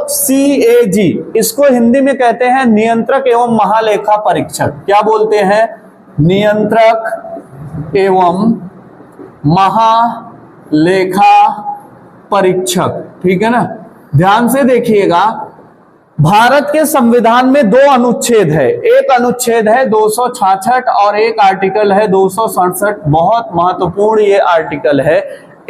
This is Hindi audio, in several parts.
CAG, इसको हिंदी में कहते हैं नियंत्रक एवं महालेखा परीक्षक। क्या बोलते हैं? नियंत्रक एवं महालेखा परीक्षक। ठीक है ना। ध्यान से देखिएगा, भारत के संविधान में 2 अनुच्छेद है। एक अनुच्छेद है 266 और एक आर्टिकल है 267। बहुत महत्वपूर्ण ये आर्टिकल है।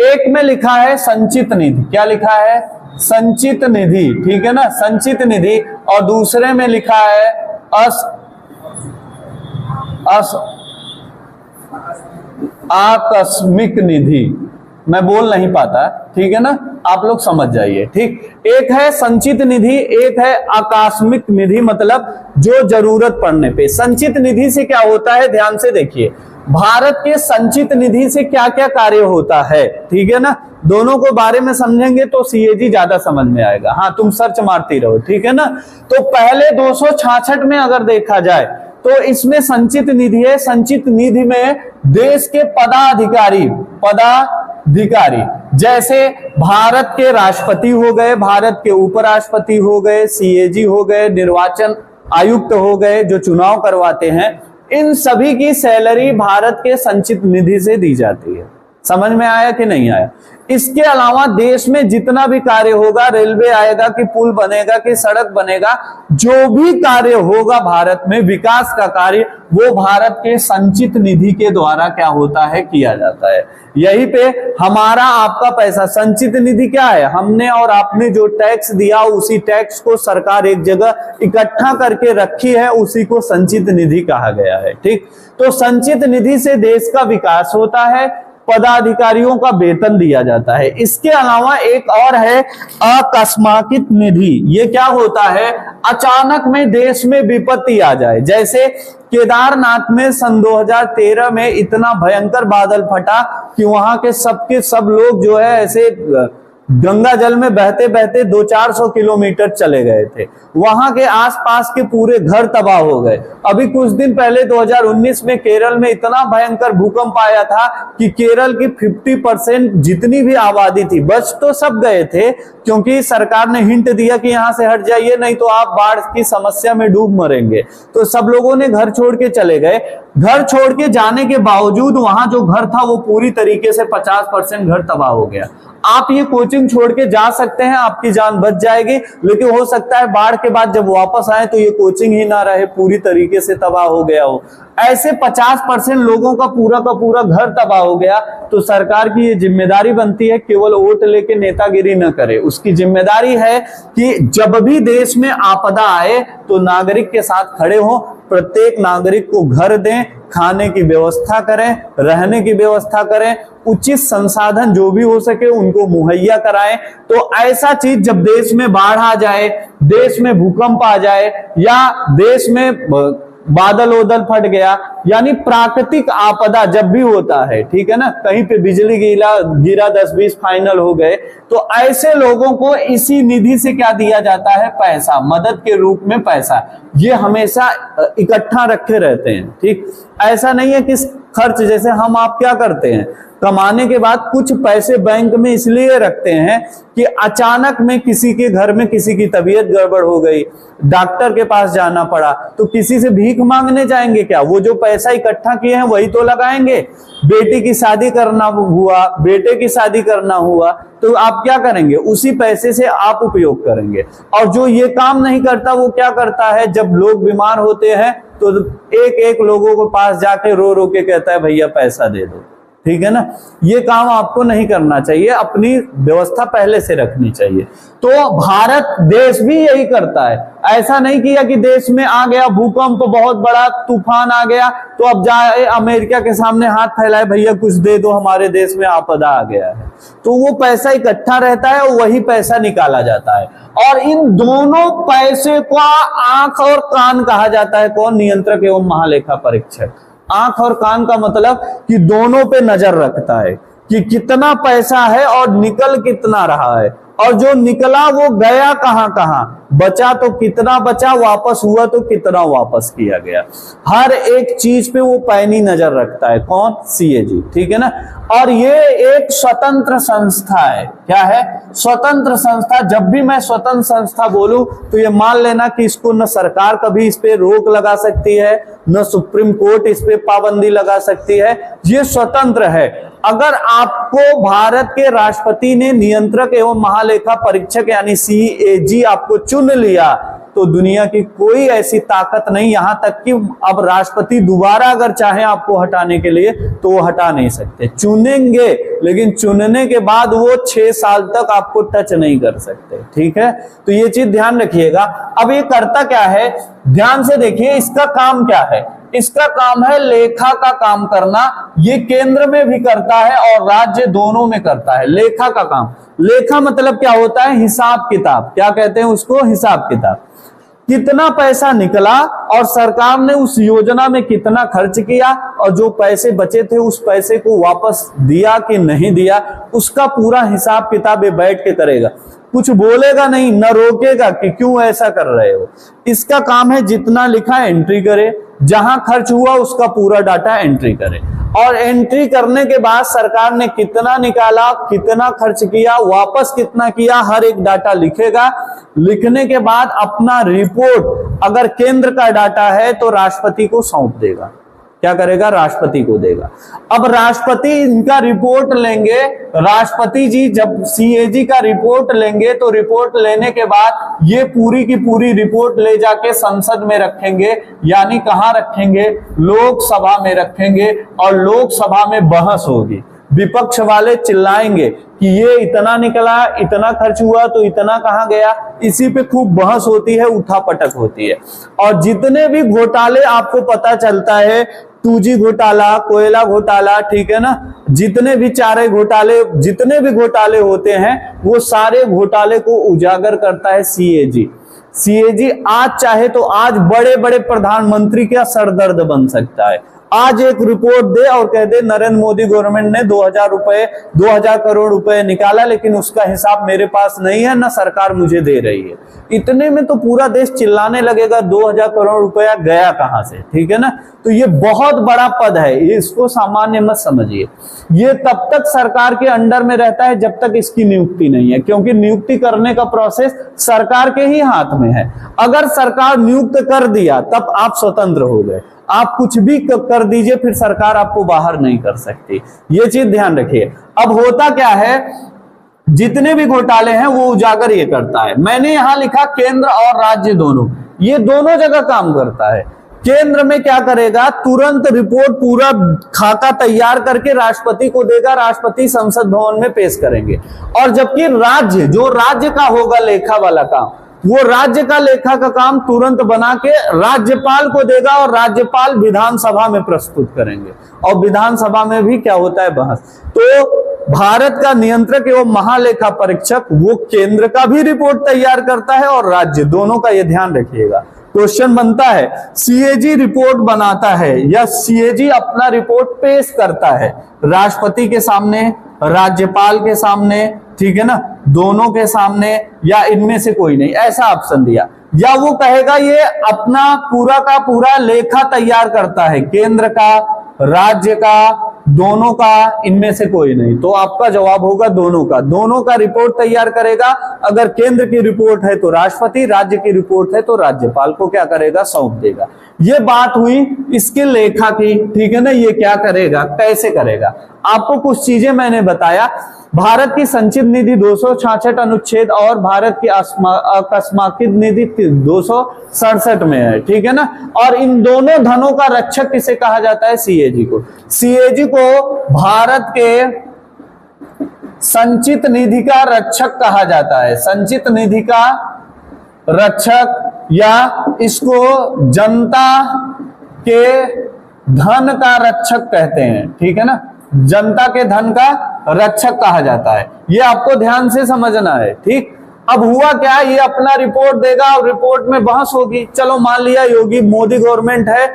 एक में लिखा है संचित निधि। क्या लिखा है? संचित निधि। ठीक है ना, संचित निधि। और दूसरे में लिखा है आकस्मिक निधि। मैं बोल नहीं पाता, ठीक है ना, आप लोग समझ जाइए। ठीक, एक है संचित निधि, एक है आकस्मिक निधि, मतलब जो जरूरत पड़ने पे। संचित निधि से क्या होता है, ध्यान से देखिए। भारत के संचित निधि से क्या क्या कार्य होता है, ठीक है ना। दोनों को बारे में समझेंगे तो CAG ज्यादा समझ में आएगा। हाँ, तुम सर्च मारती रहो, ठीक है ना। तो पहले 266 में अगर देखा जाए तो इसमें संचित निधि है। संचित निधि में देश के पदाधिकारी जैसे भारत के राष्ट्रपति हो गए, भारत के उपराष्ट्रपति हो गए, CAG हो गए, निर्वाचन आयुक्त हो गए जो चुनाव करवाते हैं, इन सभी की सैलरी भारत के संचित निधि से दी जाती है। समझ में आया कि नहीं आया? इसके अलावा देश में जितना भी कार्य होगा, रेलवे आएगा कि पुल बनेगा कि सड़क बनेगा, जो भी कार्य होगा भारत में विकास का कार्य, वो भारत के संचित निधि के द्वारा क्या होता है, किया जाता है। यही पे हमारा आपका पैसा, संचित निधि क्या है? हमने और आपने जो टैक्स दिया, उसी टैक्स को सरकार एक जगह इकट्ठा करके रखी है, उसी को संचित निधि कहा गया है। ठीक, तो संचित निधि से देश का विकास होता है, पदाधिकारियों का वेतन दिया जाता है। इसके अलावा एक और है आकस्मिक निधि। ये क्या होता है? अचानक में देश में विपत्ति आ जाए, जैसे केदारनाथ में सन 2013 में इतना भयंकर बादल फटा कि वहां के सब लोग जो है ऐसे गंगा जल में बहते बहते 200-400 किलोमीटर चले गए थे। वहां के आसपास के पूरे घर तबाह हो गए। अभी कुछ दिन पहले 2019 में केरल में इतना भयंकर भूकंप आया था कि केरल की 50% जितनी भी आबादी थी, बच तो सब गए थे क्योंकि सरकार ने हिंट दिया कि यहां से हट जाइए, नहीं तो आप बाढ़ की समस्या में डूब मरेंगे। तो सब लोगों ने घर छोड़ के चले गए। घर छोड़ के जाने के बावजूद वहां जो घर था वो पूरी तरीके से 50% घर तबाह हो गया। आप ये कोचिंग छोड़ के जा सकते हैं, आपकी जान बच जाएगी, लेकिन हो सकता है बाढ़ के बाद जब वापस आए तो ये कोचिंग ही ना रहे, पूरी तरीके से तबाह हो गया हो। ऐसे 50% लोगों का पूरा घर तबाह हो गया। तो सरकार की ये जिम्मेदारी बनती है केवल वोट लेके नेतागिरी न करे। उसकी जिम्मेदारी है कि जब भी देश में आपदा आए तो नागरिक के साथ खड़े हो, प्रत्येक नागरिक को घर दें, खाने की व्यवस्था करें, रहने की व्यवस्था करें, उचित संसाधन जो भी हो सके उनको मुहैया कराएं। तो ऐसा चीज जब देश में बाढ़ आ जाए, देश में भूकंप आ जाए, या देश में बादल ओदल फट गया, यानी प्राकृतिक आपदा जब भी होता है, ठीक है ना, कहीं पे बिजली गिरा 10-20 फाइनल हो गए, तो ऐसे लोगों को इसी निधि से क्या दिया जाता है? पैसा, मदद के रूप में पैसा। ये हमेशा इकट्ठा रखे रहते हैं। ठीक, ऐसा नहीं है कि खर्च, जैसे हम आप क्या करते हैं, कमाने के बाद कुछ पैसे बैंक में इसलिए रखते हैं कि अचानक में किसी के घर में किसी की तबीयत गड़बड़ हो गई, डॉक्टर के पास जाना पड़ा, तो किसी से भीख मांगने जाएंगे क्या? वो जो पैसा इकट्ठा किए हैं वही तो लगाएंगे। बेटी की शादी करना हुआ, बेटे की शादी करना हुआ, तो आप क्या करेंगे? उसी पैसे से आप उपयोग करेंगे। और जो ये काम नहीं करता वो क्या करता है? जब लोग बीमार होते हैं तो एक लोगों के पास जाके रो रो के कहता है भैया पैसा दे दो। ठीक है ना, ये काम आपको नहीं करना चाहिए, अपनी व्यवस्था पहले से रखनी चाहिए। तो भारत देश भी यही करता है। ऐसा नहीं किया कि देश में आ गया भूकंप, तो बहुत बड़ा तूफान आ गया तो अब जाए अमेरिका के सामने हाथ फैलाए, भैया कुछ दे दो, हमारे देश में आपदा आ गया है। तो वो पैसा इकट्ठा रहता है और वही पैसा निकाला जाता है। और इन दोनों पैसे को आंख और कान कहा जाता है। कौन? नियंत्रक एवं महालेखा परीक्षक। आंख और कान का मतलब कि दोनों पे नजर रखता है कि कितना पैसा है और निकल कितना रहा है। और जो निकला वो गया कहां कहां, बचा तो कितना बचा, वापस हुआ तो कितना वापस किया गया। हर एक चीज पे वो पैनी नजर रखता है। कौन? सीएजी, ठीक है ना। और ये एक स्वतंत्र संस्था है। क्या है? स्वतंत्र संस्था। जब भी मैं स्वतंत्र संस्था बोलूं तो ये मान लेना कि इसको न सरकार कभी इस पे रोक लगा सकती है, न सुप्रीम कोर्ट इस पे पाबंदी लगा सकती है। ये स्वतंत्र है। अगर आपको भारत के राष्ट्रपति ने नियंत्रक एवं महालेखा परीक्षक यानी सीएजी आपको चुन लिया तो दुनिया की कोई ऐसी ताकत नहीं, यहां तक कि अब राष्ट्रपति दोबारा अगर चाहे आपको हटाने के लिए तो वो हटा नहीं सकते। चुनेंगे, लेकिन चुनने के बाद वो 6 साल तक आपको टच नहीं कर सकते। ठीक है, तो ये चीज ध्यान रखिएगा। अब ये करता क्या है, ध्यान से देखिए, इसका काम क्या है। इसका काम है लेखा का काम करना। ये केंद्र में भी करता है और राज्य दोनों में करता है लेखा का काम। लेखा मतलब क्या होता है? हिसाब किताब। क्या कहते हैं उसको? हिसाब किताब। कितना पैसा निकला और सरकार ने उस योजना में कितना खर्च किया और जो पैसे बचे थे उस पैसे को वापस दिया कि नहीं दिया, उसका पूरा हिसाब किताब ये बैठ के करेगा। कुछ बोलेगा नहीं, न रोकेगा कि क्यों ऐसा कर रहे हो। इसका काम है जितना लिखा एंट्री करे, जहां खर्च हुआ उसका पूरा डाटा एंट्री करे, और एंट्री करने के बाद सरकार ने कितना निकाला, कितना खर्च किया, वापस कितना किया, हर एक डाटा लिखेगा। लिखने के बाद अपना रिपोर्ट अगर केंद्र का डाटा है तो राष्ट्रपति को सौंप देगा। क्या करेगा? राष्ट्रपति को देगा। अब राष्ट्रपति इनका रिपोर्ट लेंगे। राष्ट्रपति जी जब सीएजी का रिपोर्ट लेंगे तो रिपोर्ट लेने के बाद ये पूरी की पूरी रिपोर्ट ले जाके संसद में रखेंगे। यानी कहां रखेंगे? लोकसभा में रखेंगे, और लोकसभा में बहस होगी। विपक्ष वाले चिल्लाएंगे कि ये इतना निकला, इतना खर्च हुआ तो इतना कहां गया। इसी पे खूब बहस होती है, उठापटक होती है। और जितने भी घोटाले आपको पता चलता है, 2G घोटाला, कोयला घोटाला, ठीक है ना, जितने भी चारे घोटाले, जितने भी घोटाले होते हैं वो सारे घोटाले को उजागर करता है सीएजी। सीएजी आज चाहे तो आज बड़े बड़े प्रधानमंत्री का सरदर्द बन सकता है। आज एक रिपोर्ट दे और कह दे नरेंद्र मोदी गवर्नमेंट ने 2000 करोड़ रुपए निकाला, लेकिन उसका हिसाब मेरे पास नहीं है, ना सरकार मुझे दे रही है। इतने में तो पूरा देश चिल्लाने लगेगा 2000 करोड़ रुपया गया कहां से। ठीक है ना। तो ये बहुत बड़ा पद है, इसको सामान्य मत समझिए। ये तब तक सरकार के अंडर में रहता है जब तक इसकी नियुक्ति नहीं है, क्योंकि नियुक्ति करने का प्रोसेस सरकार के ही हाथ में है। अगर सरकार नियुक्त कर दिया तब आप स्वतंत्र हो गए। आप कुछ भी कर दीजिए, फिर सरकार आपको बाहर नहीं कर सकती। ये चीज ध्यान रखिए। अब होता क्या है, जितने भी घोटाले हैं वो उजागर ये करता है। मैंने यहां लिखा केंद्र और राज्य दोनों, ये दोनों जगह काम करता है। केंद्र में क्या करेगा, तुरंत रिपोर्ट पूरा खाका तैयार करके राष्ट्रपति को देगा, राष्ट्रपति संसद भवन में पेश करेंगे। और जबकि राज्य, जो राज्य का होगा लेखा वाला काम, वो राज्य का लेखा का काम तुरंत बना के राज्यपाल को देगा और राज्यपाल विधानसभा में प्रस्तुत करेंगे। और विधानसभा में भी क्या होता है? बहस। तो भारत का नियंत्रक एवं महालेखा परीक्षक वो केंद्र का भी रिपोर्ट तैयार करता है और राज्य दोनों का, ये ध्यान रखिएगा। क्वेश्चन बनता है, सीएजी रिपोर्ट बनाता है या सीएजी अपना रिपोर्ट पेश करता है राष्ट्रपति के सामने, राज्यपाल के सामने, ठीक है ना, दोनों के सामने, या इनमें से कोई नहीं, ऐसा ऑप्शन दिया। या वो कहेगा ये अपना पूरा का पूरा लेखा तैयार करता है, केंद्र का, राज्य का, दोनों का, इनमें से कोई नहीं। तो आपका जवाब होगा दोनों का। दोनों का रिपोर्ट तैयार करेगा। अगर केंद्र की रिपोर्ट है तो राष्ट्रपति, राज्य की रिपोर्ट है तो राज्यपाल को क्या करेगा? सौंप देगा। ये बात हुई इसके लेखा की, ठीक है ना। ये क्या करेगा, कैसे करेगा? आपको कुछ चीजें मैंने बताया। भारत की संचित निधि 266 अनुच्छेद और भारत की अकस्मात निधि 267 में है, ठीक है ना। और इन दोनों धनों का रक्षक किसे कहा जाता है? सीएजी को। सीएजी को भारत के संचित निधि का रक्षक कहा जाता है। संचित निधि का रक्षक, या इसको जनता के धन का रक्षक कहते हैं, ठीक है ना। जनता के धन का रक्षक कहा जाता है। ये आपको ध्यान से समझना है, ठीक। अब हुआ क्या, ये अपना रिपोर्ट देगा और रिपोर्ट में बहस होगी। चलो मान लिया योगी मोदी गवर्नमेंट है,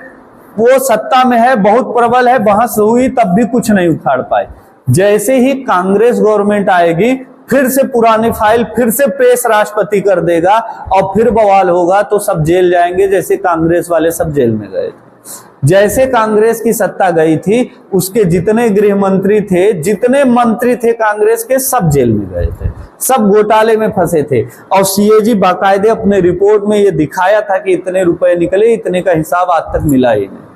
वो सत्ता में है, बहुत प्रबल है, बहस हुई तब भी कुछ नहीं उखाड़ पाए। जैसे ही कांग्रेस गवर्नमेंट आएगी फिर से पुरानी फाइल फिर से पेश राष्ट्रपति कर देगा और फिर बवाल होगा, तो सब जेल जाएंगे, जैसे कांग्रेस वाले सब जेल में गए थे। जैसे कांग्रेस की सत्ता गई थी, उसके जितने गृह मंत्री थे, जितने मंत्री थे कांग्रेस के, सब जेल में गए थे, सब घोटाले में फंसे थे। और सीएजी बाकायदे अपने रिपोर्ट में ये दिखाया था कि इतने रुपए निकले, इतने का हिसाब आज तक मिला ही नहीं,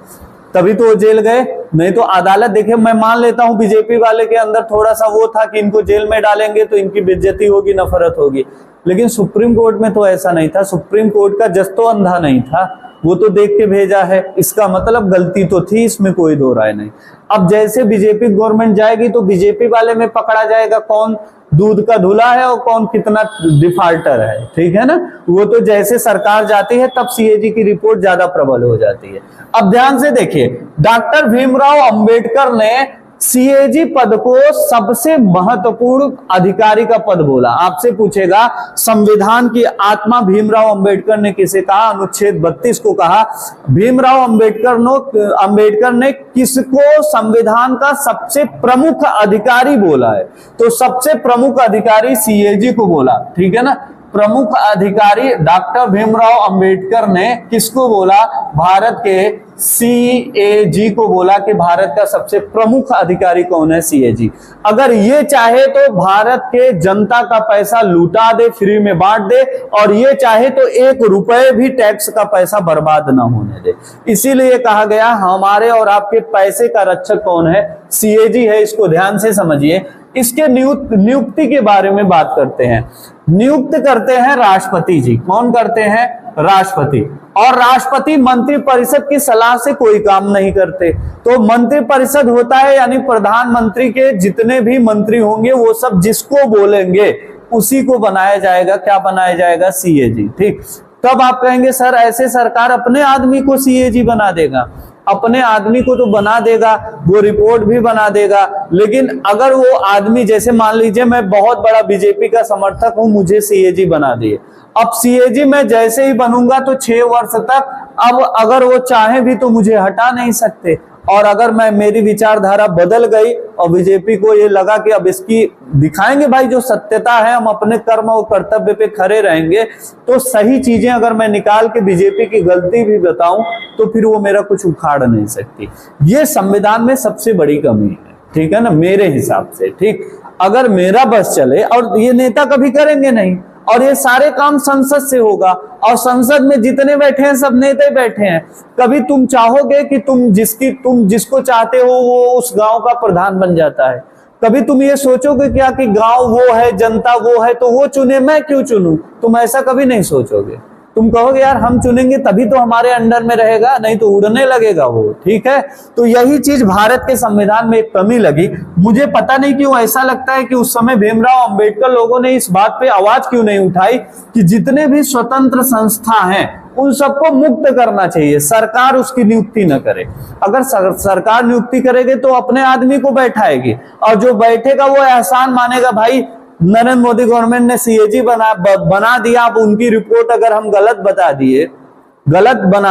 तभी तो वो जेल गए। नहीं तो अदालत, देखिए मैं मान लेता हूं बीजेपी वाले के अंदर थोड़ा सा वो था कि इनको जेल में डालेंगे तो इनकी बेइज्जती होगी, नफरत होगी, लेकिन सुप्रीम कोर्ट में तो ऐसा नहीं था। सुप्रीम कोर्ट का जज तो अंधा नहीं था, वो तो देख के भेजा है, इसका मतलब गलती तो थी, इसमें कोई दो राय नहीं। अब जैसे बीजेपी गवर्नमेंट जाएगी तो बीजेपी वाले में पकड़ा जाएगा कौन दूध का धुला है और कौन कितना डिफाल्टर है, ठीक है ना। वो तो जैसे सरकार जाती है तब सीएजी की रिपोर्ट ज्यादा प्रबल हो जाती है। अब ध्यान से देखिए, डॉक्टर भीमराव अंबेडकर ने सीएजी पद को सबसे महत्वपूर्ण अधिकारी का पद बोला। आपसे पूछेगा संविधान की आत्मा भीमराव अंबेडकर ने किसे कहा? अनुच्छेद 32 को कहा। भीमराव अंबेडकर ने किसको संविधान का सबसे प्रमुख अधिकारी बोला है? तो सबसे प्रमुख अधिकारी सीएजी को बोला, ठीक है ना। प्रमुख अधिकारी डॉक्टर भीमराव अंबेडकर ने किसको बोला? भारत के सीएजी को बोला कि भारत का सबसे प्रमुख अधिकारी कौन है? सीएजी। अगर ये चाहे तो भारत के जनता का पैसा लूटा दे, फ्री में बांट दे, और ये चाहे तो 1 रुपए भी टैक्स का पैसा बर्बाद ना होने दे। इसीलिए कहा गया हमारे और आपके पैसे का रक्षक कौन है? सीएजी है। इसको ध्यान से समझिए। इसके नियुक्ति के बारे में बात करते हैं। नियुक्त करते हैं राष्ट्रपति जी। कौन करते हैं? राष्ट्रपति। और राष्ट्रपति मंत्रिपरिषद की सलाह से कोई काम नहीं करते। तो मंत्रिपरिषद होता है यानी प्रधानमंत्री के जितने भी मंत्री होंगे वो सब जिसको बोलेंगे उसी को बनाया जाएगा। क्या बनाया जाएगा? सीएजी। ठीक। तब आप कहेंगे सर ऐसे सरकार अपने आदमी को सीएजी बना देगा। अपने आदमी को तो बना देगा, वो रिपोर्ट भी बना देगा, लेकिन अगर वो आदमी, जैसे मान लीजिए मैं बहुत बड़ा बीजेपी का समर्थक हूं, मुझे सीएजी बना दिए। अब सीएजी मैं जैसे ही बनूंगा तो 6 वर्ष तक, अब अगर वो चाहे भी तो मुझे हटा नहीं सकते। और अगर मेरी विचारधारा बदल गई और बीजेपी को ये लगा कि अब इसकी दिखाएंगे भाई जो सत्यता है, हम अपने कर्म और कर्तव्य पे खड़े रहेंगे, तो सही चीजें अगर मैं निकाल के बीजेपी की गलती भी बताऊं तो फिर वो मेरा कुछ उखाड़ नहीं सकती। ये संविधान में सबसे बड़ी कमी है, ठीक है ना, मेरे हिसाब से। ठीक। अगर मेरा बस चले, और ये नेता कभी करेंगे नहीं, और ये सारे काम संसद से होगा, और संसद में जितने बैठे हैं सब नेता बैठे हैं। कभी तुम चाहोगे कि तुम जिसको चाहते हो वो उस गांव का प्रधान बन जाता है? कभी तुम ये सोचोगे क्या कि गांव वो है, जनता वो है, तो वो चुने, मैं क्यों चुनूं? तुम ऐसा कभी नहीं सोचोगे। तुम कहोगे यार हम चुनेंगे तभी तो हमारे अंडर में रहेगा, नहीं तो उड़ने लगेगा वो। ठीक है। तो यही चीज भारत के संविधान में एक कमी लगी। मुझे पता नहीं क्यों ऐसा लगता है कि उस समय भीमराव अंबेडकर लोगों ने इस बात पे आवाज क्यों नहीं उठाई कि जितने भी स्वतंत्र संस्था हैं उन सबको मुक्त करना चाहिए, सरकार उसकी नियुक्ति न करे। अगर सरकार नियुक्ति करेगी तो अपने आदमी को बैठाएगी, और जो बैठेगा वो एहसान मानेगा, भाई नरेंद्र मोदी गवर्नमेंट ने सीएजी बना दिया। अब उनकी रिपोर्ट अगर हम गलत बना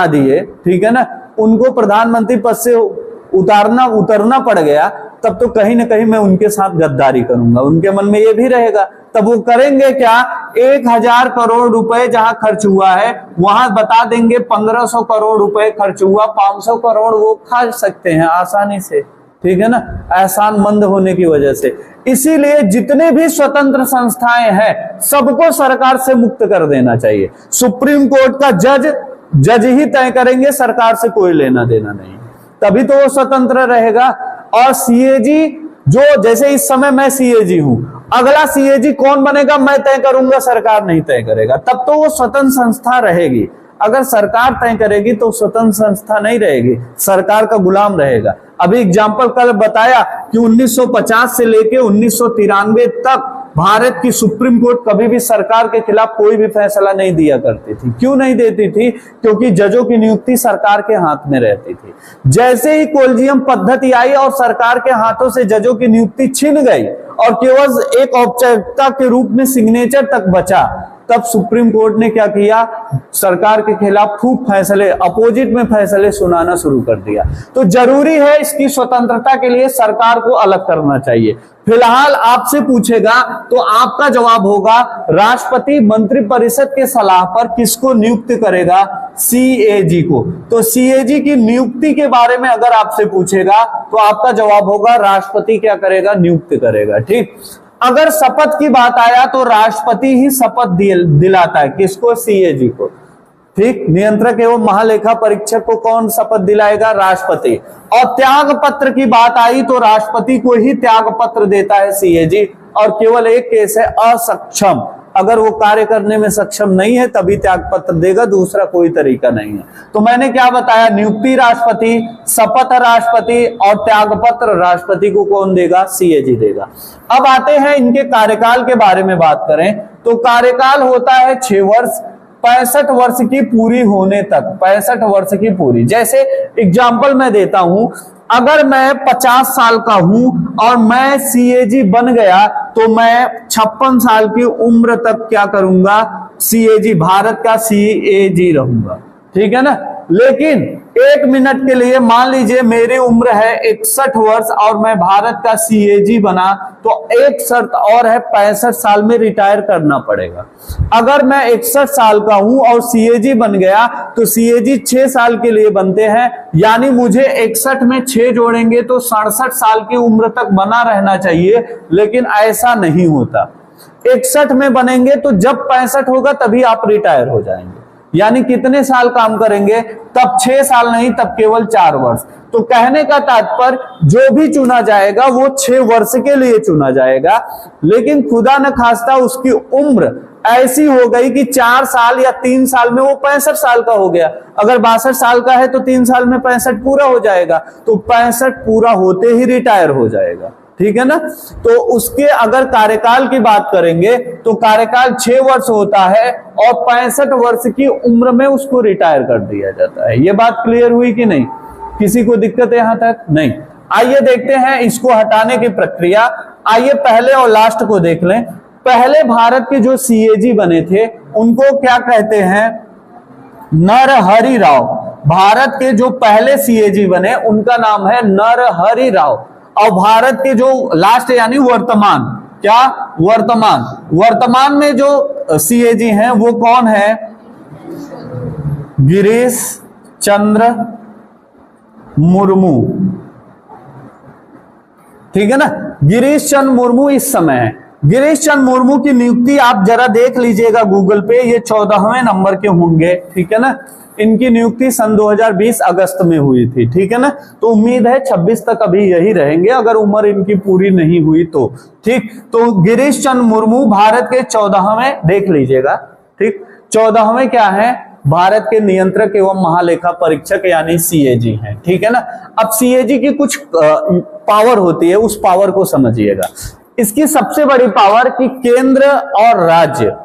दिए, ठीक है ना, उनको प्रधानमंत्री पद से उतरना पड़ गया, तब तो कहीं ना कहीं मैं उनके साथ गद्दारी करूंगा। उनके मन में ये भी रहेगा। तब वो करेंगे क्या? 1000 करोड़ रुपए जहां खर्च हुआ है वहां बता देंगे 1500 करोड़ रुपए खर्च हुआ, 500 करोड़ वो खा सकते हैं आसानी से, ठीक है ना, एहसान मंद होने की वजह से। इसीलिए जितने भी स्वतंत्र संस्थाएं हैं सबको सरकार से मुक्त कर देना चाहिए। सुप्रीम कोर्ट का जज ही तय करेंगे, सरकार से कोई लेना देना नहीं, तभी तो वो स्वतंत्र रहेगा। और सीएजी जो, जैसे इस समय मैं सीएजी हूं, अगला सीएजी कौन बनेगा मैं तय करूंगा, सरकार नहीं तय करेगा, तब तो वो स्वतंत्र संस्था रहेगी। अगर सरकार तय करेगी तो स्वतंत्र संस्था नहीं रहेगी, सरकार का गुलाम रहेगा। अभी एग्जाम्पल कल बताया कि 1950 से लेके 1993 तक भारत की सुप्रीम कोर्ट कभी भी सरकार के खिलाफ कोई भी फैसला नहीं दिया करती थी। क्यों नहीं देती थी? क्योंकि जजों की नियुक्ति सरकार के हाथ में रहती थी। जैसे ही कोलिजियम पद्धति आई और सरकार के हाथों से जजों की नियुक्ति छिन गई और केवल एक औपचारिकता के रूप में सिग्नेचर तक बचा, तब सुप्रीम कोर्ट ने क्या किया, सरकार के खिलाफ खूब फैसले, अपोजिट में फैसले सुनाना शुरू कर दिया। तो जरूरी है इसकी स्वतंत्रता के लिए सरकार को अलग करना चाहिए। फिलहाल आपसे पूछेगा तो आपका जवाब होगा राष्ट्रपति मंत्रिपरिषद के सलाह पर किसको नियुक्त करेगा, सीएजी को। तो सीएजी की नियुक्ति के बारे में अगर आपसे पूछेगा तो आपका जवाब होगा राष्ट्रपति क्या करेगा, नियुक्त करेगा। ठीक, अगर शपथ की बात आया तो राष्ट्रपति ही शपथ दिलाता है, किसको, सीएजी को। ठीक, नियंत्रक एवं महालेखा परीक्षक को कौन शपथ दिलाएगा, राष्ट्रपति। और त्याग पत्र की बात आई तो राष्ट्रपति को ही त्याग पत्र देता है सीएजी। और केवल एक केस है असक्षम, अगर वो कार्य करने में सक्षम नहीं है तभी त्याग पत्र देगा, दूसरा कोई तरीका नहीं है। तो मैंने क्या बताया, नियुक्ति राष्ट्रपति, शपथ राष्ट्रपति और त्याग पत्र राष्ट्रपति को कौन देगा, सीएजी देगा। अब आते हैं इनके कार्यकाल के बारे में बात करें तो कार्यकाल होता है 6 वर्ष, 65 वर्ष की पूरी होने तक, 65 वर्ष की पूरी। जैसे एग्जाम्पल मैं देता हूं, अगर मैं 50 साल का हूं और मैं सीएजी बन गया तो मैं 56 साल की उम्र तक क्या करूंगा, सीएजी, भारत का सीएजी रहूंगा। ठीक है ना। लेकिन 1 मिनट के लिए मान लीजिए मेरी उम्र है 61 वर्ष और मैं भारत का सीएजी बना, तो एक शर्त और है, 65 साल में रिटायर करना पड़ेगा। अगर मैं 61 साल का हूं और सीएजी बन गया तो सीएजी 6 साल के लिए बनते हैं, यानी मुझे 61 में 6 जोड़ेंगे तो 67 साल की उम्र तक बना रहना चाहिए, लेकिन ऐसा नहीं होता। 61 में बनेंगे तो जब 65 होगा तभी आप रिटायर हो जाएंगे। यानी कितने साल काम करेंगे, तब 6 साल नहीं, तब केवल 4 वर्ष। तो कहने का तात्पर्य जो भी चुना जाएगा वो 6 वर्ष के लिए चुना जाएगा, लेकिन खुदा न खास्ता उसकी उम्र ऐसी हो गई कि 4 साल या 3 साल में वो 65 साल का हो गया। अगर 62 साल का है तो 3 साल में 65 पूरा हो जाएगा, तो 65 पूरा होते ही रिटायर हो जाएगा। ठीक है ना। तो उसके अगर कार्यकाल की बात करेंगे तो कार्यकाल 6 वर्ष होता है और 65 वर्ष की उम्र में उसको रिटायर कर दिया जाता है। ये बात क्लियर हुई कि नहीं, किसी को दिक्कत है यहां तक, नहीं। आइए देखते हैं इसको हटाने की प्रक्रिया। आइए पहले और लास्ट को देख लें। पहले भारत के जो सीएजी बने थे उनको क्या कहते हैं, नरहरि राव। भारत के जो पहले सीएजी बने उनका नाम है नरहरि राव। और भारत के जो लास्ट यानी वर्तमान, क्या वर्तमान में जो सीएजी हैं वो कौन है, गिरीश चंद्र मुर्मू। ठीक है ना, गिरीश चंद्र मुर्मू इस समय है। गिरीश चंद्र मुर्मू की नियुक्ति आप जरा देख लीजिएगा गूगल पे, ये 14वें नंबर के होंगे। ठीक है ना। इनकी नियुक्ति सन 2020 अगस्त में हुई थी। ठीक है ना। तो उम्मीद है 26 तक अभी यही रहेंगे, अगर उम्र इनकी पूरी नहीं हुई तो। ठीक, तो गिरीश चंद्र मुर्मू भारत के 14वें, देख लीजिएगा। ठीक, 14वें क्या है, भारत के नियंत्रक एवं महालेखा परीक्षक यानी सीएजी हैं। ठीक है ना। अब सीएजी की कुछ पावर होती है, उस पावर को समझिएगा। इसकी सबसे बड़ी पावर कि केंद्र और राज्य,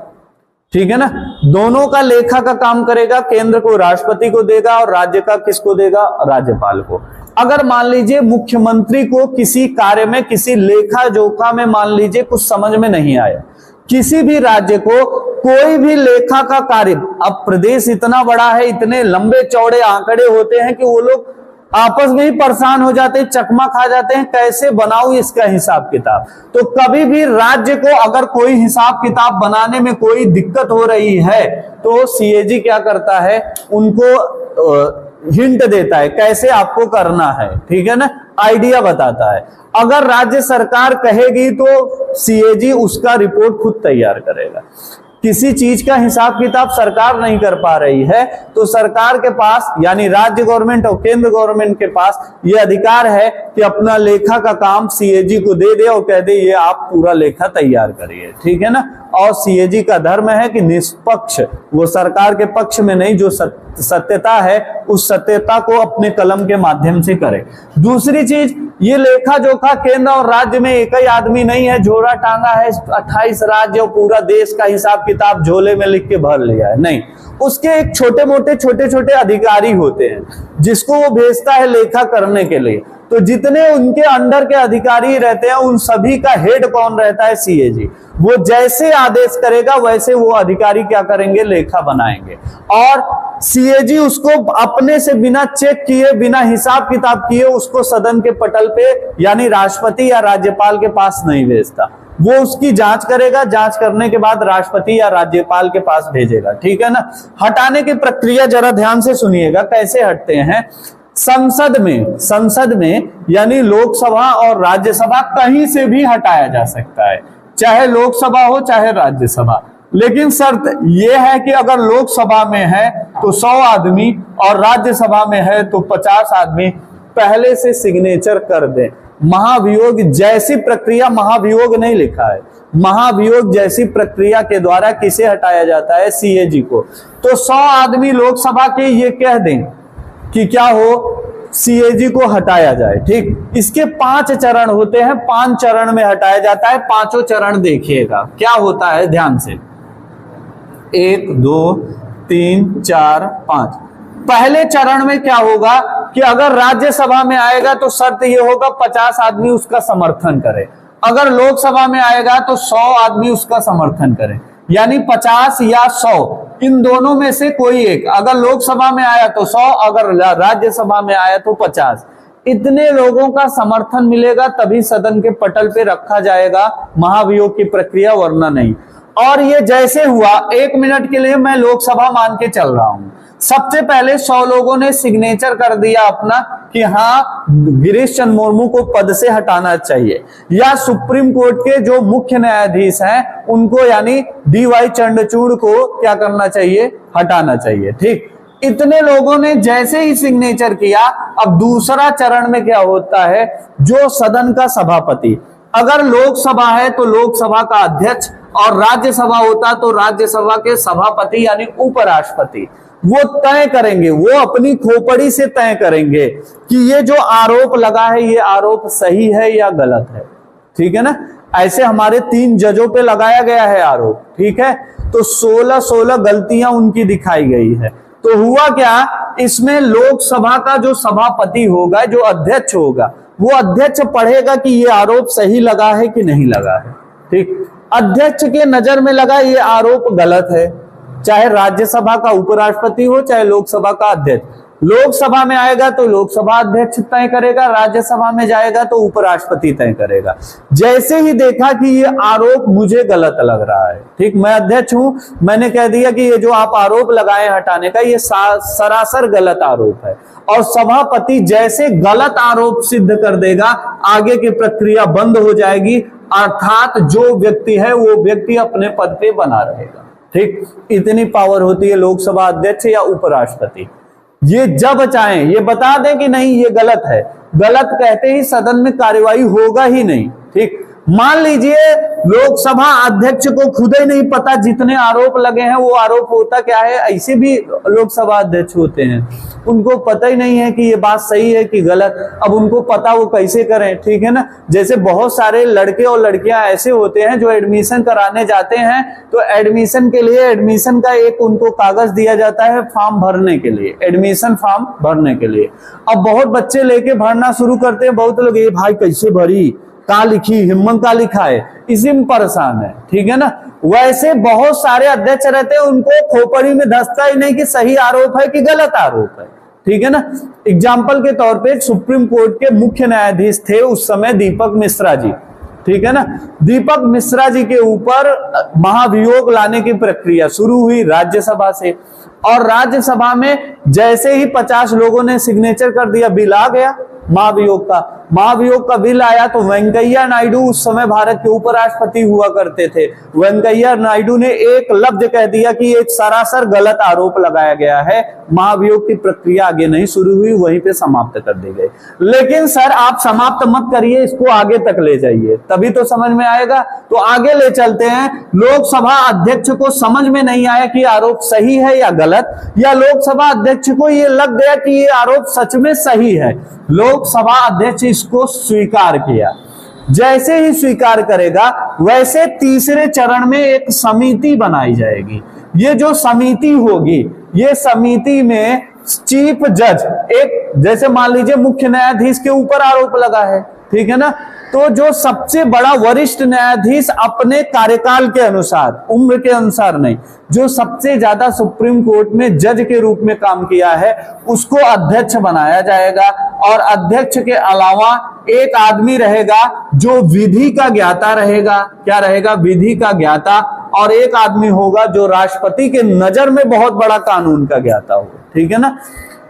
ठीक है ना, दोनों का लेखा का काम करेगा। केंद्र को राष्ट्रपति को देगा और राज्य का किसको देगा, राज्यपाल को। अगर मान लीजिए मुख्यमंत्री को किसी कार्य में, किसी लेखा जोखा में मान लीजिए कुछ समझ में नहीं आया, किसी भी राज्य को कोई भी लेखा का कार्य, अब प्रदेश इतना बड़ा है, इतने लंबे चौड़े आंकड़े होते हैं कि वो लोग आपस में ही परेशान हो जाते हैं, चकमा खा जाते हैं, कैसे बनाऊं इसका हिसाब किताब। तो कभी भी राज्य को अगर कोई हिसाब किताब बनाने में कोई दिक्कत हो रही है तो सीएजी क्या करता है, उनको हिंट देता है कैसे आपको करना है। ठीक है ना, आइडिया बताता है। अगर राज्य सरकार कहेगी तो सीएजी उसका रिपोर्ट खुद तैयार करेगा। किसी चीज का हिसाब किताब सरकार नहीं कर पा रही है तो सरकार के पास यानी राज्य गवर्नमेंट और केंद्र गवर्नमेंट के पास ये अधिकार है कि अपना लेखा का काम सीएजी को दे दे और कह दे ये आप पूरा लेखा तैयार करिए। ठीक है ना। और सीएजी का धर्म है कि निष्पक्ष, वो सरकार के पक्ष में नहीं, जो सत्यता है उस सत्यता को अपने कलम के माध्यम से करे। दूसरी चीज, ये लेखा जोखा केंद्र और राज्य में एक ही आदमी नहीं है, झोला टांगा है 28 राज्य और पूरा देश का हिसाब किताब झोले में लिख के भर लिया है, नहीं। उसके एक छोटे छोटे अधिकारी होते हैं जिसको वो भेजता है लेखा करने के लिए। तो जितने उनके अंडर के अधिकारी रहते हैं उन सभी का हेड कौन रहता है? सीएजी। वो जैसे आदेश करेगा वैसे वो अधिकारी क्या करेंगे? लेखा बनाएंगे। और सीएजी उसको अपने से बिना चेक किए, बिना हिसाब किताब किए उसको सदन के पटल पे यानी राष्ट्रपति या राज्यपाल के पास नहीं भेजता। वो उसकी जांच करेगा, जांच करने के बाद राष्ट्रपति या राज्यपाल के पास भेजेगा। ठीक है ना। हटाने की प्रक्रिया जरा ध्यान से सुनिएगा, कैसे हटते हैं। संसद में यानी लोकसभा और राज्यसभा कहीं से भी हटाया जा सकता है, चाहे लोकसभा हो चाहे राज्यसभा। लेकिन शर्त यह है कि अगर लोकसभा में है तो 100 आदमी और राज्यसभा में है तो 50 आदमी पहले से सिग्नेचर कर दें। महाभियोग जैसी प्रक्रिया, महाभियोग नहीं लिखा है, महाभियोग जैसी प्रक्रिया के द्वारा किसे हटाया जाता है? सीएजी को। तो 100 आदमी लोकसभा के ये कह दें कि क्या हो, सीएजी को हटाया जाए। ठीक, इसके 5 चरण होते हैं, 5 चरण में हटाया जाता है। पांचों चरण देखिएगा क्या होता है ध्यान से। 1 2 3 4 5। पहले चरण में क्या होगा कि अगर राज्यसभा में आएगा तो शर्त यह होगा 50 आदमी उसका समर्थन करे। अगर लोकसभा में आएगा तो 100 आदमी उसका समर्थन करें, यानी 50 या 100 इन दोनों में से कोई एक। अगर लोकसभा में आया तो 100, अगर राज्यसभा में आया तो 50। इतने लोगों का समर्थन मिलेगा तभी सदन के पटल पे रखा जाएगा महाभियोग की प्रक्रिया, वरना नहीं। और ये जैसे हुआ, 1 मिनट के लिए मैं लोकसभा मान के चल रहा हूं। सबसे पहले 100 लोगों ने सिग्नेचर कर दिया अपना कि हाँ गिरीश चंद्र मुर्मू को पद से हटाना चाहिए, या सुप्रीम कोर्ट के जो मुख्य न्यायाधीश हैं उनको यानी डीवाई चंद्रचूड़ को क्या करना चाहिए? हटाना चाहिए। ठीक, इतने लोगों ने जैसे ही सिग्नेचर किया, अब दूसरा चरण में क्या होता है? जो सदन का सभापति, अगर लोकसभा है तो लोकसभा का अध्यक्ष और राज्यसभा होता तो राज्यसभा के सभापति यानी उपराष्ट्रपति, वो तय करेंगे, वो अपनी खोपड़ी से तय करेंगे कि ये जो आरोप लगा है ये आरोप सही है या गलत है। ठीक है ना। ऐसे हमारे 3 जजों पे लगाया गया है आरोप। ठीक है, तो 16 गलतियां उनकी दिखाई गई है। तो हुआ क्या, इसमें लोकसभा का जो सभापति होगा, जो अध्यक्ष होगा, वो अध्यक्ष पढ़ेगा कि ये आरोप सही लगा है कि नहीं लगा है। ठीक, अध्यक्ष के नजर में लगा ये आरोप गलत है, चाहे राज्यसभा का उपराष्ट्रपति हो चाहे लोकसभा का अध्यक्ष। लोकसभा में आएगा तो लोकसभा अध्यक्ष तय करेगा, राज्यसभा में जाएगा तो उपराष्ट्रपति तय करेगा। जैसे ही देखा कि ये आरोप मुझे गलत लग रहा है, ठीक, मैं अध्यक्ष हूं, मैंने कह दिया कि ये जो आप आरोप लगाए हटाने का ये सरासर गलत आरोप है, और सभापति जैसे गलत आरोप सिद्ध कर देगा आगे की प्रक्रिया बंद हो जाएगी, अर्थात जो व्यक्ति है वो व्यक्ति अपने पद पे बना रहेगा। ठीक, इतनी पावर होती है लोकसभा अध्यक्ष या उपराष्ट्रपति। ये जब चाहें ये बता दें कि नहीं ये गलत है, गलत कहते ही सदन में कार्यवाही होगा ही नहीं। ठीक, मान लीजिए लोकसभा अध्यक्ष को खुद ही नहीं पता जितने आरोप लगे हैं वो आरोप होता क्या है। ऐसे भी लोकसभा अध्यक्ष होते हैं, उनको पता ही नहीं है कि ये बात सही है कि गलत। अब उनको पता वो कैसे करें? ठीक है ना। जैसे बहुत सारे लड़के और लड़कियां ऐसे होते हैं जो एडमिशन कराने जाते हैं, तो एडमिशन के लिए एडमिशन का एक उनको कागज दिया जाता है फॉर्म भरने के लिए, एडमिशन फॉर्म भरने के लिए। अब बहुत बच्चे लेके भरना शुरू करते हैं, बहुत लोग ये भाई कैसे भरी, का लिखी, हिम्मत का लिखा है, इसी में परेशान है। ठीक है ना। वैसे बहुत सारे अध्यक्ष रहते हैं, उनको खोपड़ी में धसता ही नहीं कि सही आरोप है कि गलत आरोप है। ठीक है ना। एग्जाम्पल के तौर पे सुप्रीम कोर्ट के मुख्य न्यायाधीश थे उस समय दीपक मिश्रा जी। ठीक है ना। दीपक मिश्रा जी के ऊपर महाभियोग लाने की प्रक्रिया शुरू हुई राज्यसभा से, और राज्यसभा में जैसे ही 50 लोगों ने सिग्नेचर कर दिया, बिल आ गया महाभियोग का बिल आया, तो वेंकैया नायडू उस समय भारत के उपराष्ट्रपति हुआ करते थे। वेंकैया नायडू ने एक लफ्ज कह दिया कि एक सरासर गलत आरोप लगाया गया है, महाभियोग की प्रक्रिया आगे नहीं शुरू हुई, वहीं पे समाप्त कर दी गई। लेकिन सर आप समाप्त मत करिए, इसको आगे तक ले जाइए तभी तो समझ में आएगा। तो आगे ले चलते हैं। लोकसभा अध्यक्ष को समझ में नहीं आया कि आरोप सही है या गलत, या लोकसभा अध्यक्ष को ये लग गया कि ये आरोप सच में सही है। लोकसभा अध्यक्ष इसको स्वीकार किया। जैसे ही स्वीकार करेगा वैसे तीसरे चरण में एक समिति बनाई जाएगी। ये जो समिति होगी, ये समिति में चीफ जज, एक जैसे मान लीजिए मुख्य न्यायाधीश के ऊपर आरोप लगा है, ठीक है ना, तो जो सबसे बड़ा वरिष्ठ न्यायाधीश अपने कार्यकाल के अनुसार, उम्र के अनुसार नहीं, जो सबसे ज्यादा सुप्रीम कोर्ट में जज के रूप में काम किया है उसको अध्यक्ष बनाया जाएगा। और अध्यक्ष के अलावा एक आदमी रहेगा जो विधि का ज्ञाता रहेगा। क्या रहेगा? विधि का ज्ञाता। और एक आदमी होगा जो राष्ट्रपति के नजर में बहुत बड़ा कानून का ज्ञाता होगा, ठीक है ना।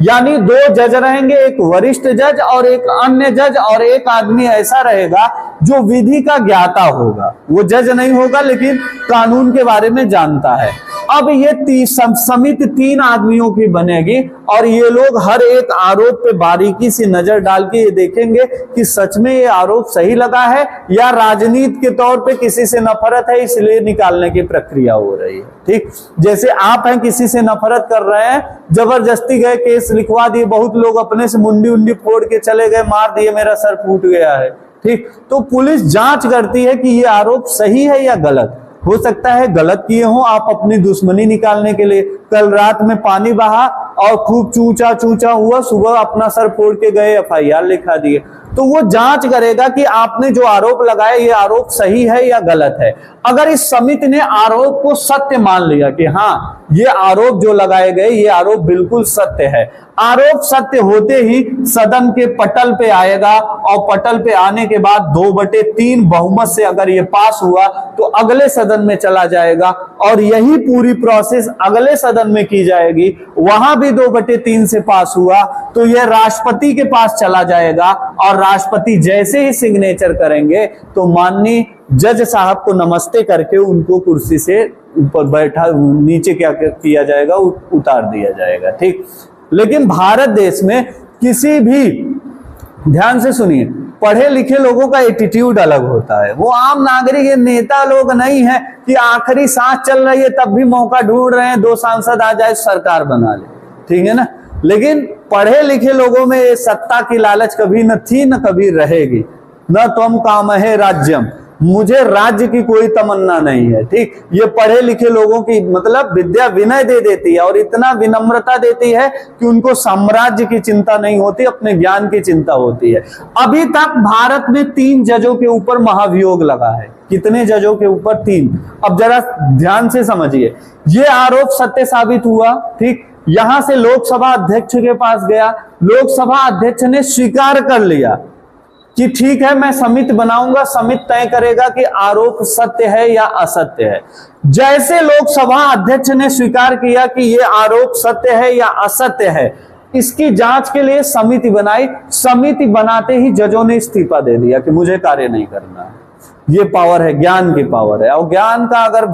यानी दो जज रहेंगे, एक वरिष्ठ जज और एक अन्य जज, और एक आदमी ऐसा रहेगा जो विधि का ज्ञाता होगा। वो जज नहीं होगा लेकिन कानून के बारे में जानता है। अब ये समिति 3 आदमियों की बनेगी और ये लोग हर एक आरोप पे बारीकी से नजर डाल के ये देखेंगे कि सच में ये आरोप सही लगा है या राजनीति के तौर पे किसी से नफरत है इसलिए निकालने की प्रक्रिया हो रही है। ठीक, जैसे आप हैं किसी से नफरत कर रहे हैं, जबरदस्ती गए केस लिखवा दिए, बहुत लोग अपने से मुंडी उंडी फोड़ के चले गए, मार दिए, मेरा सर फूट गया है। ठीक, तो पुलिस जांच करती है कि ये आरोप सही है या गलत। हो सकता है गलत किए हो आप अपनी दुश्मनी निकालने के लिए, कल रात में पानी बहा और खूब चूचा चूचा हुआ, सुबह अपना सर फोड़ के गए, FIR लिखा दिए। तो वो जांच करेगा कि आपने जो आरोप लगाया ये आरोप सही है या गलत है। अगर इस समिति ने आरोप को सत्य मान लिया कि हाँ ये आरोप जो लगाए गए ये आरोप बिल्कुल सत्य है, आरोप सत्य होते ही सदन के पटल पे आएगा और पटल पे आने के बाद 2/3 बहुमत से अगर ये पास हुआ तो अगले सदन में चला जाएगा और यही पूरी प्रोसेस अगले सदन में की जाएगी। वहां भी 2/3 से पास हुआ तो यह राष्ट्रपति के पास चला जाएगा और राष्ट्रपति जैसे ही सिग्नेचर करेंगे तो माननीय जज साहब को नमस्ते करके उनको कुर्सी से ऊपर बैठा, नीचे क्या किया जाएगा, उतार दिया जाएगा। ठीक, लेकिन भारत देश में किसी भी, ध्यान से सुनिए, पढ़े लिखे लोगों का एटीट्यूड अलग होता है। वो आम नागरिक, नेता लोग नहीं है कि आखिरी सांस चल रही है तब भी मौका ढूंढ रहे हैं 2 सांसद आ जाए सरकार बना ले, ठीक है ना। लेकिन पढ़े लिखे लोगों में सत्ता की लालच कभी न थी न कभी रहेगी। न त्वम कामहे राज्यम, मुझे राज्य की कोई तमन्ना नहीं है। ठीक, ये पढ़े लिखे लोगों की मतलब विद्या विनय दे देती है और इतना विनम्रता देती है कि उनको साम्राज्य की चिंता नहीं होती, अपने ज्ञान की चिंता होती है। अभी तक भारत में 3 जजों के ऊपर महाभियोग लगा है। कितने जजों के ऊपर? 3। अब जरा ध्यान से समझिए, ये आरोप सत्य साबित हुआ। ठीक, यहां से लोकसभा अध्यक्ष के पास गया, लोकसभा अध्यक्ष ने स्वीकार कर लिया कि ठीक है मैं समिति बनाऊंगा, समिति तय करेगा कि आरोप सत्य है या असत्य है। जैसे लोकसभा अध्यक्ष ने स्वीकार किया कि ये आरोप सत्य है या असत्य है, इसकी जांच के लिए समिति बनाई। समिति बनाते ही जजों ने इस्तीफा दे दिया कि मुझे कार्य नहीं करना है। ये पावर है, ज्ञान की पावर है। और ज्ञान का अगर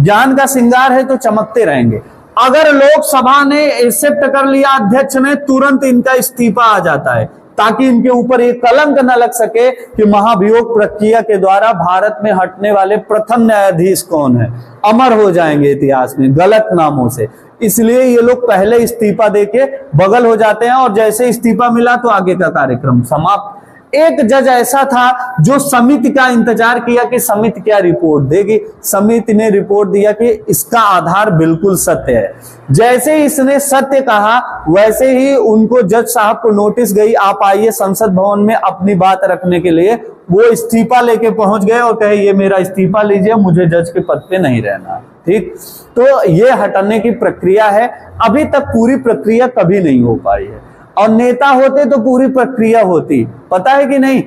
ज्ञान का श्रृंगार है तो चमकते रहेंगे। अगर लोकसभा ने एक्सेप्ट कर लिया अध्यक्ष ने, तुरंत इनका इस्तीफा आ जाता है ताकि इनके ऊपर एक कलंक न लग सके कि महाभियोग प्रक्रिया के द्वारा भारत में हटने वाले प्रथम न्यायाधीश कौन है, अमर हो जाएंगे इतिहास में गलत नामों से। इसलिए ये लोग पहले इस्तीफा देके बगल हो जाते हैं और जैसे इस्तीफा मिला तो आगे का कार्यक्रम समाप्त। एक जज ऐसा था जो समिति का इंतजार किया कि समिति क्या रिपोर्ट देगी। समिति ने रिपोर्ट दिया कि इसका आधार बिल्कुल सत्य है। जैसे ही इसने सत्य कहा वैसे ही उनको जज साहब को नोटिस गई, आप आइए संसद भवन में अपनी बात रखने के लिए। वो इस्तीफा लेके पहुंच गए और कहे ये मेरा इस्तीफा लीजिए, मुझे जज के पद पे नहीं रहना। ठीक, तो ये हटाने की प्रक्रिया है। अभी तक पूरी प्रक्रिया कभी नहीं हो पाई है और नेता होते तो पूरी प्रक्रिया होती। पता है कि नहीं,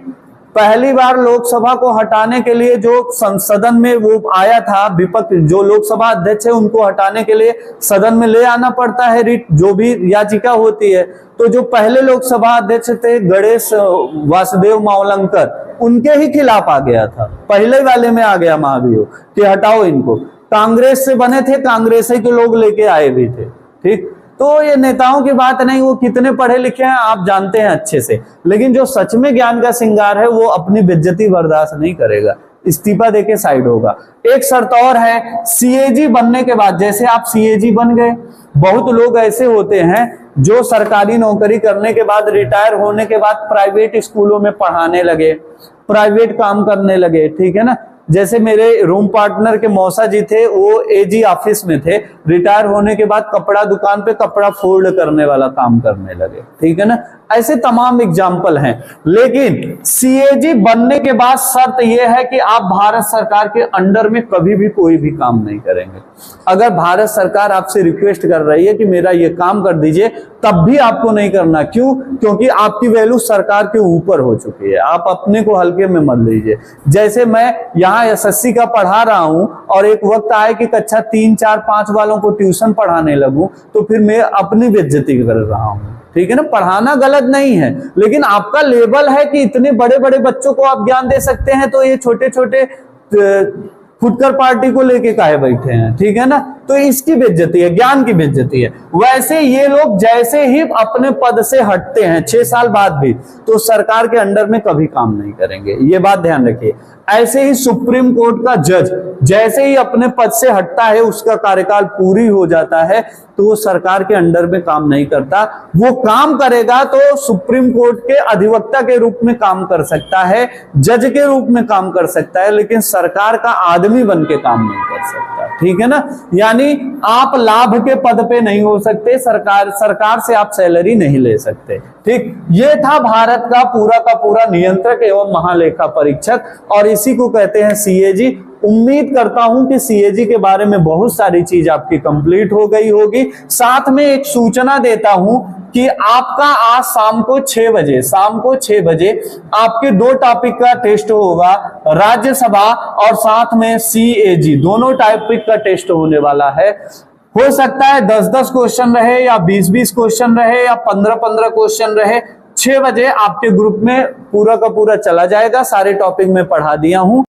पहली बार लोकसभा को हटाने के लिए जो सदन में वो आया था, विपक्ष जो लोकसभा अध्यक्ष है उनको हटाने के लिए सदन में ले आना पड़ता है रिट, जो भी याचिका होती है। तो जो पहले लोकसभा अध्यक्ष थे गणेश वासुदेव मावलंकर, उनके ही खिलाफ आ गया था। पहले वाले में आ गया महाभियोग कि हटाओ इनको। कांग्रेस से बने थे, कांग्रेस के लोग लेके आए भी थे। ठीक, तो ये नेताओं की बात नहीं, वो कितने पढ़े लिखे हैं आप जानते हैं अच्छे से। लेकिन जो सच में ज्ञान का श्रृंगार है वो अपनी बेइज्जती बर्दाश्त नहीं करेगा, इस्तीफा देके साइड होगा। एक शर्त और है, CAG बनने के बाद, जैसे आप CAG बन गए, बहुत लोग ऐसे होते हैं जो सरकारी नौकरी करने के बाद, रिटायर होने के बाद प्राइवेट स्कूलों में पढ़ाने लगे, प्राइवेट काम करने लगे, ठीक है ना। जैसे मेरे रूम पार्टनर के मौसा जी थे, वो एजी ऑफिस में थे, रिटायर होने के बाद कपड़ा दुकान पे कपड़ा फोल्ड करने वाला काम करने लगे, ठीक है ना। ऐसे तमाम एग्जाम्पल हैं। लेकिन सीएजी बनने के बाद शर्त यह है कि आप भारत सरकार के अंडर में कभी भी कोई भी काम नहीं करेंगे। अगर भारत सरकार आपसे रिक्वेस्ट कर रही है कि मेरा ये काम कर दीजिए, तब भी आपको नहीं करना। क्यों? क्योंकि आपकी वैल्यू सरकार के ऊपर हो चुकी है। आप अपने को हल्के में मत लीजिए। जैसे मैं यहाँ एसएससी का पढ़ा रहा हूं और एक वक्त आए कि कक्षा 3, 4, 5 वालों को ट्यूशन पढ़ाने लगूं, तो फिर मैं अपनी बेइज्जती कर रहा हूं, ठीक है ना। पढ़ाना गलत नहीं है, लेकिन आपका लेवल है कि इतने बड़े बड़े बच्चों को आप ज्ञान दे सकते हैं, तो ये छोटे छोटे फुटकर पार्टी को लेके काहे बैठे हैं, ठीक है ना। तो इसकी बेइज्जती है, ज्ञान की बेइज्जती है। वैसे ये लोग जैसे ही अपने पद से हटते हैं 6 साल बाद भी, तो सरकार के अंडर में कभी काम नहीं करेंगे, ये बात ध्यान रखिए। ऐसे ही सुप्रीम कोर्ट का जज जैसे ही अपने पद से हटता है, उसका कार्यकाल पूरी हो जाता है, तो वो सरकार के अंडर में काम नहीं करता। वो काम करेगा तो सुप्रीम कोर्ट के अधिवक्ता के रूप में काम कर सकता है, जज के रूप में काम कर सकता है, लेकिन सरकार का आदमी बन के काम नहीं कर सकता, ठीक है ना। यानी आप लाभ के पद पे नहीं हो सकते, सरकार से आप सैलरी नहीं ले सकते, ठीक। ये था भारत का पूरा नियंत्रक एवं महालेखा परीक्षक, और इसी को कहते हैं सीएजी। उम्मीद करता हूं कि सीएजी के बारे में बहुत सारी चीज आपकी कंप्लीट हो गई होगी। साथ में एक सूचना देता हूं कि आपका आज शाम को 6 बजे आपके 2 टॉपिक का टेस्ट होगा, राज्यसभा और साथ में सीएजी, दोनों टॉपिक का टेस्ट होने वाला है। हो सकता है 10-10 क्वेश्चन रहे या 20-20 क्वेश्चन रहे या 15-15 क्वेश्चन रहे। 6 बजे आपके ग्रुप में पूरा का पूरा चला जाएगा, सारे टॉपिक में पढ़ा दिया हूं।